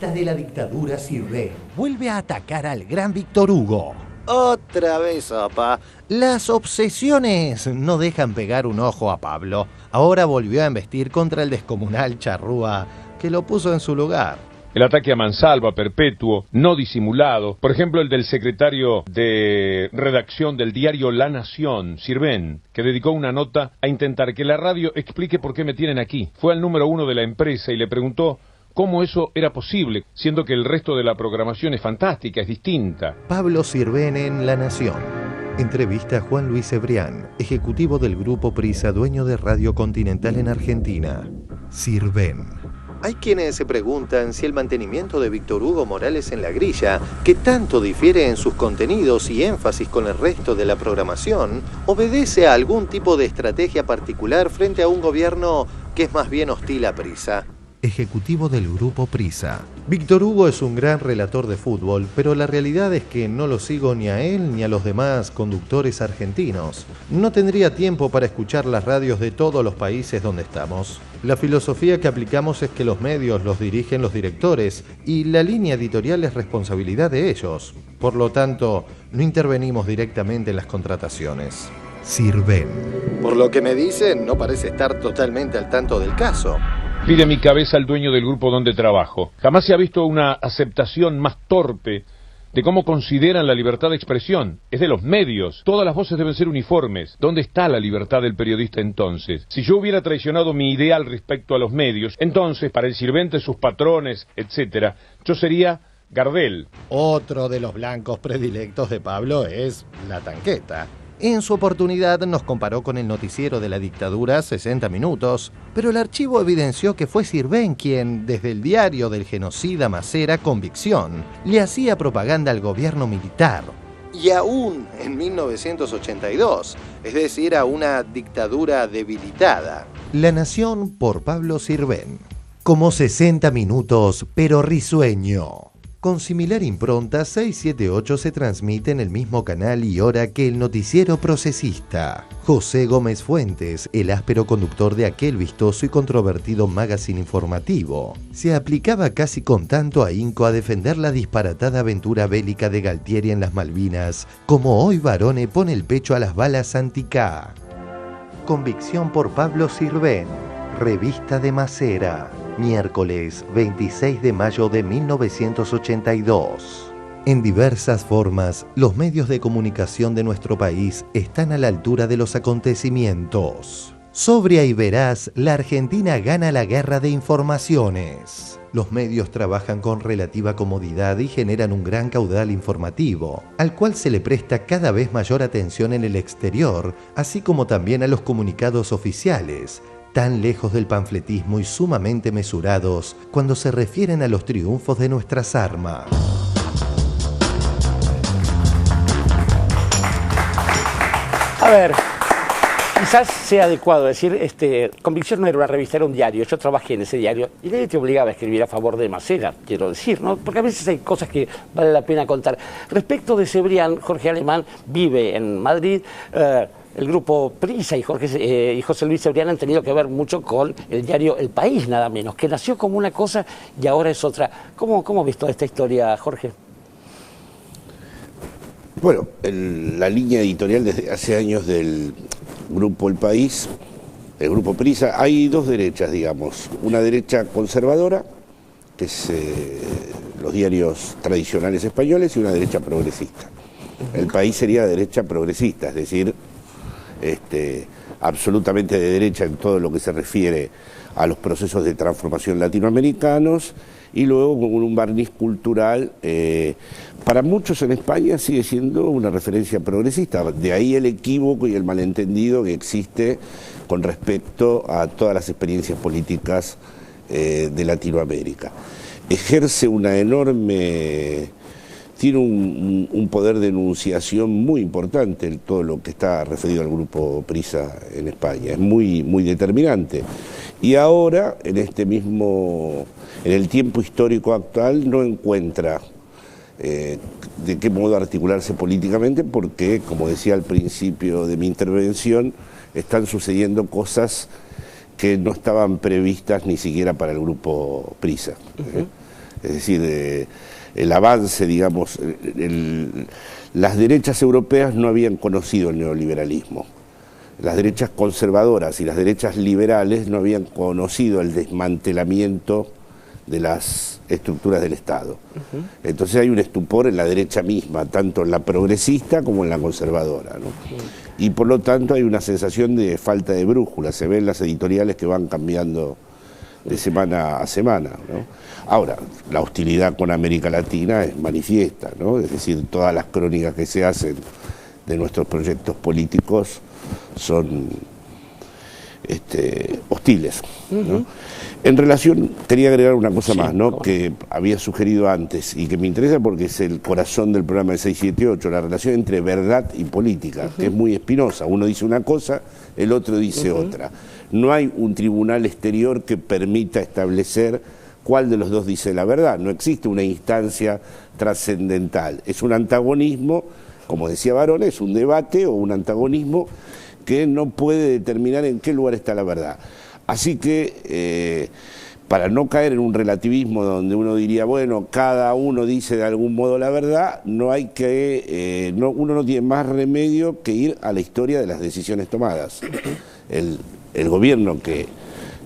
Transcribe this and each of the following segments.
revista de la dictadura Sirven vuelve a atacar al gran Víctor Hugo. Otra vez, opa. Las obsesiones no dejan pegar un ojo a Pablo. Ahora volvió a embestir contra el descomunal Charrúa, que lo puso en su lugar. El ataque a mansalva, perpetuo, no disimulado. Por ejemplo, el del secretario de redacción del diario La Nación, Sirven, que dedicó una nota a intentar que la radio explique por qué me tienen aquí. Fue al número 1 de la empresa y le preguntó cómo eso era posible, siendo que el resto de la programación es fantástica, es distinta. Pablo Sirven en La Nación. Entrevista a Juan Luis Cebrián, ejecutivo del Grupo Prisa, dueño de Radio Continental en Argentina. Sirven. Hay quienes se preguntan si el mantenimiento de Víctor Hugo Morales en la grilla, que tanto difiere en sus contenidos y énfasis con el resto de la programación, obedece a algún tipo de estrategia particular frente a un gobierno que es más bien hostil a Prisa. Ejecutivo del Grupo Prisa. Víctor Hugo es un gran relator de fútbol, pero la realidad es que no lo sigo ni a él ni a los demás conductores argentinos. No tendría tiempo para escuchar las radios de todos los países donde estamos. La filosofía que aplicamos es que los medios los dirigen los directores y la línea editorial es responsabilidad de ellos. Por lo tanto, no intervenimos directamente en las contrataciones. Sirven. Por lo que me dicen, no parece estar totalmente al tanto del caso. Pide mi cabeza al dueño del grupo donde trabajo. Jamás se ha visto una aceptación más torpe de cómo consideran la libertad de expresión. Es de los medios. Todas las voces deben ser uniformes. ¿Dónde está la libertad del periodista entonces? Si yo hubiera traicionado mi ideal respecto a los medios, entonces, para el sirviente, sus patrones, etcétera, yo sería Gardel. Otro de los blancos predilectos de Pablo es La Tanqueta. En su oportunidad nos comparó con el noticiero de la dictadura 60 Minutos, pero el archivo evidenció que fue Sirven quien, desde el diario del genocida Macera, Convicción, le hacía propaganda al gobierno militar. Y aún en 1982, es decir, a una dictadura debilitada. La Nación por Pablo Sirven. Como 60 Minutos, pero risueño. Con similar impronta, 678 se transmite en el mismo canal y hora que el noticiero procesista. José Gómez Fuentes, el áspero conductor de aquel vistoso y controvertido magazine informativo, se aplicaba casi con tanto ahínco a defender la disparatada aventura bélica de Galtieri en las Malvinas, como hoy Barone pone el pecho a las balas anti-K. Convicción por Pablo Sirven, revista de Macera. Miércoles 26 de mayo de 1982. En diversas formas, los medios de comunicación de nuestro país están a la altura de los acontecimientos. Sobria y veraz, la Argentina gana la guerra de informaciones. Los medios trabajan con relativa comodidad y generan un gran caudal informativo, al cual se le presta cada vez mayor atención en el exterior, así como también a los comunicados oficiales, tan lejos del panfletismo y sumamente mesurados cuando se refieren a los triunfos de nuestras armas. A ver, quizás sea adecuado decir, Convicción no era una revista, era un diario. Yo trabajé en ese diario y nadie te obligaba a escribir a favor de Macera, quiero decir, ¿no? Porque a veces hay cosas que vale la pena contar. Respecto de Cebrián, Jorge Alemán vive en Madrid. El grupo Prisa y José Luis Cebrián han tenido que ver mucho con el diario El País, nada menos, que nació como una cosa y ahora es otra. ¿Cómo has visto esta historia, Jorge? Bueno, la línea editorial desde hace años del grupo El País, el grupo Prisa, hay dos derechas, digamos. Una derecha conservadora, que es los diarios tradicionales españoles, y una derecha progresista. El País sería derecha progresista, es decir, absolutamente de derecha en todo lo que se refiere a los procesos de transformación latinoamericanos, y luego con un barniz cultural, para muchos en España sigue siendo una referencia progresista, de ahí el equívoco y el malentendido que existe con respecto a todas las experiencias políticas de Latinoamérica. Ejerce una enorme... Tiene un poder de enunciación muy importante en todo lo que está referido al grupo Prisa en España, es muy, muy determinante. Y ahora, en el tiempo histórico actual, no encuentra de qué modo articularse políticamente, porque, como decía al principio de mi intervención, están sucediendo cosas que no estaban previstas ni siquiera para el grupo Prisa. Es decir, el avance, digamos, las derechas europeas no habían conocido el neoliberalismo. Las derechas conservadoras y las derechas liberales no habían conocido el desmantelamiento de las estructuras del Estado. Entonces hay un estupor en la derecha misma, tanto en la progresista como en la conservadora, ¿no? Y por lo tanto hay una sensación de falta de brújula, se ven las editoriales que van cambiando de semana a semana, ¿no? Ahora, la hostilidad con América Latina es manifiesta, ¿no? Es decir, todas las crónicas que se hacen de nuestros proyectos políticos son hostiles, ¿no? En relación, quería agregar una cosa más, ¿no? Que había sugerido antes y que me interesa porque es el corazón del programa de 678, la relación entre verdad y política, que es muy espinosa. Uno dice una cosa, el otro dice otra. No hay un tribunal exterior que permita establecer cuál de los dos dice la verdad. No existe una instancia trascendental. Es un antagonismo, como decía Barón, es un debate o un antagonismo que no puede determinar en qué lugar está la verdad. Así que, para no caer en un relativismo donde uno diría, bueno, cada uno dice de algún modo la verdad, no hay que, uno no tiene más remedio que ir a la historia de las decisiones tomadas. El gobierno que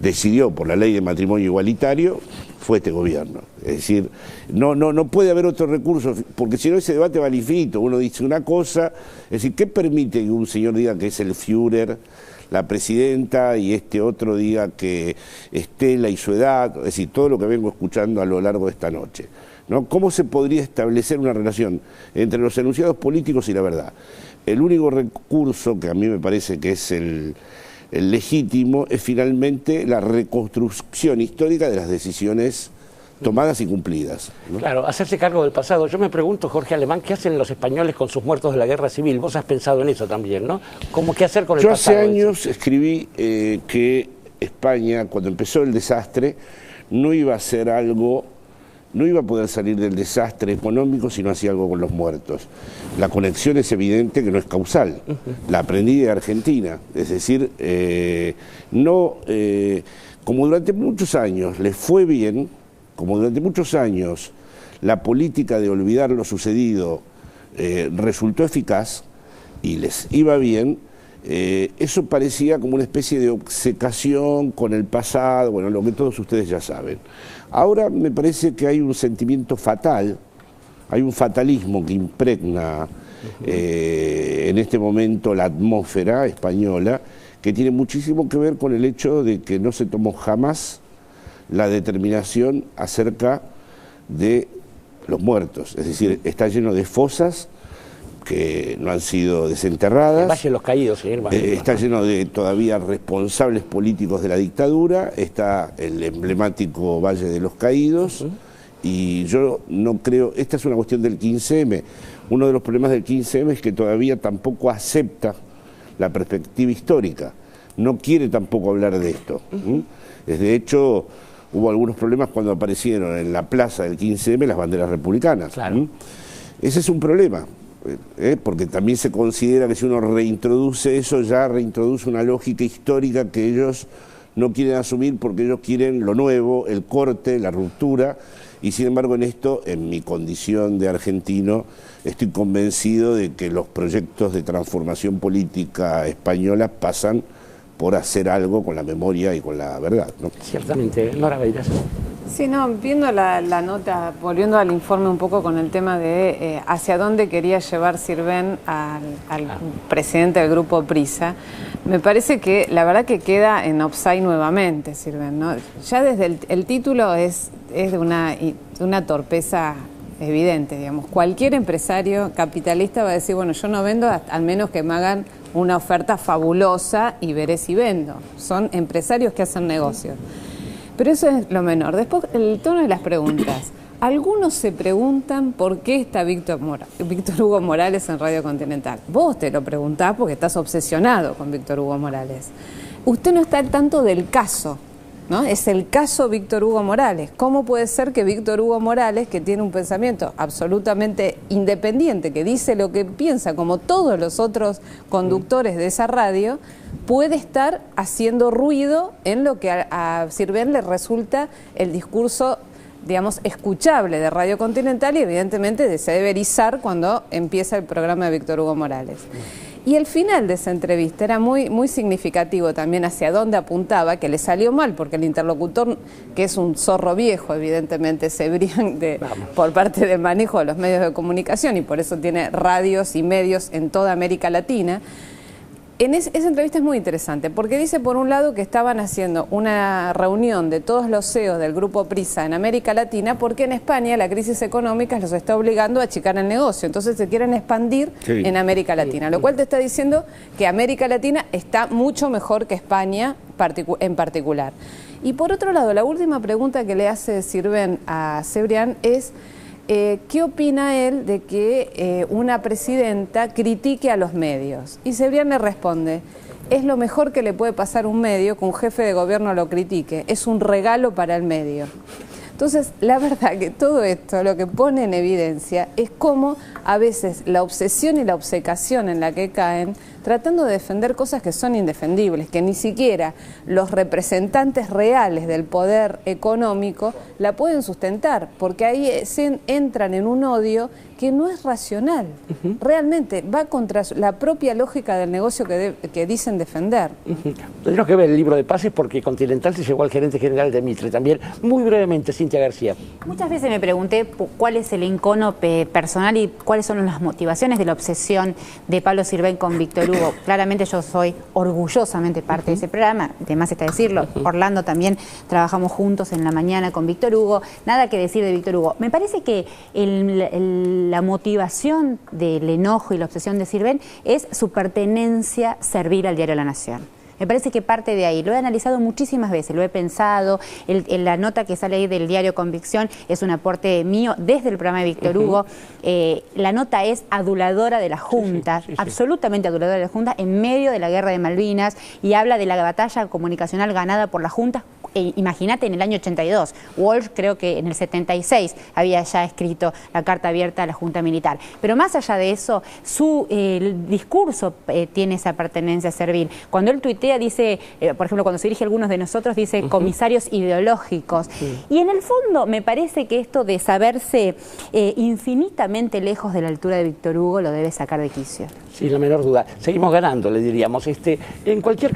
decidió por la ley de matrimonio igualitario fue este gobierno. Es decir, no puede haber otro recurso, porque si no ese debate va al infinito. Uno dice una cosa, es decir, ¿qué permite que un señor diga que es el Führer, la presidenta, y este otro diga que Estela y su edad? Es decir, todo lo que vengo escuchando a lo largo de esta noche, ¿no? ¿Cómo se podría establecer una relación entre los enunciados políticos y la verdad? El único recurso que a mí me parece que es el legítimo es finalmente la reconstrucción histórica de las decisiones tomadas y cumplidas, ¿no? Claro, hacerse cargo del pasado. Yo me pregunto, Jorge Alemán, ¿qué hacen los españoles con sus muertos de la guerra civil? Vos has pensado en eso también, ¿no? ¿Cómo qué hacer con el pasado? Yo hace años escribí que España, cuando empezó el desastre, no iba a hacer algo, no iba a poder salir del desastre económico si no hacía algo con los muertos. La conexión es evidente que no es causal. La aprendí de Argentina. Es decir, como durante muchos años les fue bien, como durante muchos años la política de olvidar lo sucedido resultó eficaz y les iba bien, eso parecía como una especie de obcecación con el pasado, bueno, lo que todos ustedes ya saben. Ahora me parece que hay un sentimiento fatal, hay un fatalismo que impregna en este momento la atmósfera española, que tiene muchísimo que ver con el hecho de que no se tomó jamás la determinación acerca de los muertos. Es decir, está lleno de fosas que no han sido desenterradas. El Valle de los Caídos, señor. Está lleno de todavía responsables políticos de la dictadura, está el emblemático Valle de los Caídos, y yo no creo, esta es una cuestión del 15M, uno de los problemas del 15M es que todavía tampoco acepta la perspectiva histórica, no quiere tampoco hablar de esto. De hecho, hubo algunos problemas cuando aparecieron en la plaza del 15M las banderas republicanas. Claro. Ese es un problema. Porque también se considera que si uno reintroduce eso, ya reintroduce una lógica histórica que ellos no quieren asumir porque ellos quieren lo nuevo, el corte, la ruptura, y sin embargo en esto, en mi condición de argentino, estoy convencido de que los proyectos de transformación política española pasan por hacer algo con la memoria y con la verdad, ¿no? Ciertamente, Nora Beiras. Sí, no, viendo la nota, volviendo al informe un poco con el tema de hacia dónde quería llevar Sirven al presidente del grupo Prisa, me parece que la verdad que queda en offside nuevamente Sirven, ¿no? Ya desde el título es de una torpeza evidente, digamos. Cualquier empresario capitalista va a decir, bueno, yo no vendo al menos que me hagan una oferta fabulosa y veré si vendo. Son empresarios que hacen negocios. Pero eso es lo menor. Después, el tono de las preguntas. Algunos se preguntan por qué está Víctor Hugo Morales en Radio Continental. Vos te lo preguntás porque estás obsesionado con Víctor Hugo Morales. Usted no está al tanto del caso, ¿no? Es el caso Víctor Hugo Morales. ¿Cómo puede ser que Víctor Hugo Morales, que tiene un pensamiento absolutamente independiente, que dice lo que piensa como todos los otros conductores de esa radio, puede estar haciendo ruido en lo que a Sirven le resulta el discurso digamos, escuchable de Radio Continental y evidentemente se debe erizar cuando empieza el programa de Víctor Hugo Morales. Y el final de esa entrevista era muy, muy significativo también hacia dónde apuntaba, que le salió mal, porque el interlocutor, que es un zorro viejo, evidentemente, Cebrián, por parte del manejo de los medios de comunicación, y por eso tiene radios y medios en toda América Latina. Esa entrevista es muy interesante, porque dice por un lado que estaban haciendo una reunión de todos los CEOs del Grupo Prisa en América Latina, porque en España la crisis económica los está obligando a achicar el negocio, entonces se quieren expandir en América Latina, lo cual te está diciendo que América Latina está mucho mejor que España en particular. Y por otro lado, la última pregunta que le hace Sirven a Cebrián es ¿qué opina él de que una presidenta critique a los medios? Y Cebrián le responde, es lo mejor que le puede pasar a un medio que un jefe de gobierno lo critique, es un regalo para el medio. Entonces, la verdad que todo esto lo que pone en evidencia es cómo a veces la obsesión y la obcecación en la que caen, tratando de defender cosas que son indefendibles, que ni siquiera los representantes reales del poder económico la pueden sustentar, porque ahí entran en un odio que no es racional, realmente va contra la propia lógica del negocio que dicen defender. Tenemos que ver el libro de pases porque Continental se llevó al gerente general de Mitre también. Muy brevemente, Cintia García. Muchas veces me pregunté cuál es el encono personal y cuáles son las motivaciones de la obsesión de Pablo Sirven con Víctor Hugo. Claramente yo soy orgullosamente parte de ese programa, además está decirlo, Orlando también trabajamos juntos en la mañana con Víctor Hugo, nada que decir de Víctor Hugo. Me parece que la motivación del enojo y la obsesión de Sirven es su pertenencia servir al diario La Nación. Me parece que parte de ahí. Lo he analizado muchísimas veces, lo he pensado. La nota que sale ahí del diario Convicción es un aporte mío desde el programa de Víctor Hugo. La nota es aduladora de la Junta, absolutamente aduladora de la Junta, en medio de la guerra de Malvinas, y habla de la batalla comunicacional ganada por la Junta. Imagínate, en el año 82, Walsh creo que en el 76 había ya escrito la carta abierta a la Junta Militar. Pero más allá de eso, el discurso tiene esa pertenencia servil. Cuando él tuitea dice, por ejemplo, cuando se dirige a algunos de nosotros, dice comisarios ideológicos. Y en el fondo me parece que esto de saberse infinitamente lejos de la altura de Víctor Hugo lo debe sacar de quicio. Sin la menor duda. Seguimos ganando, le diríamos. En cualquier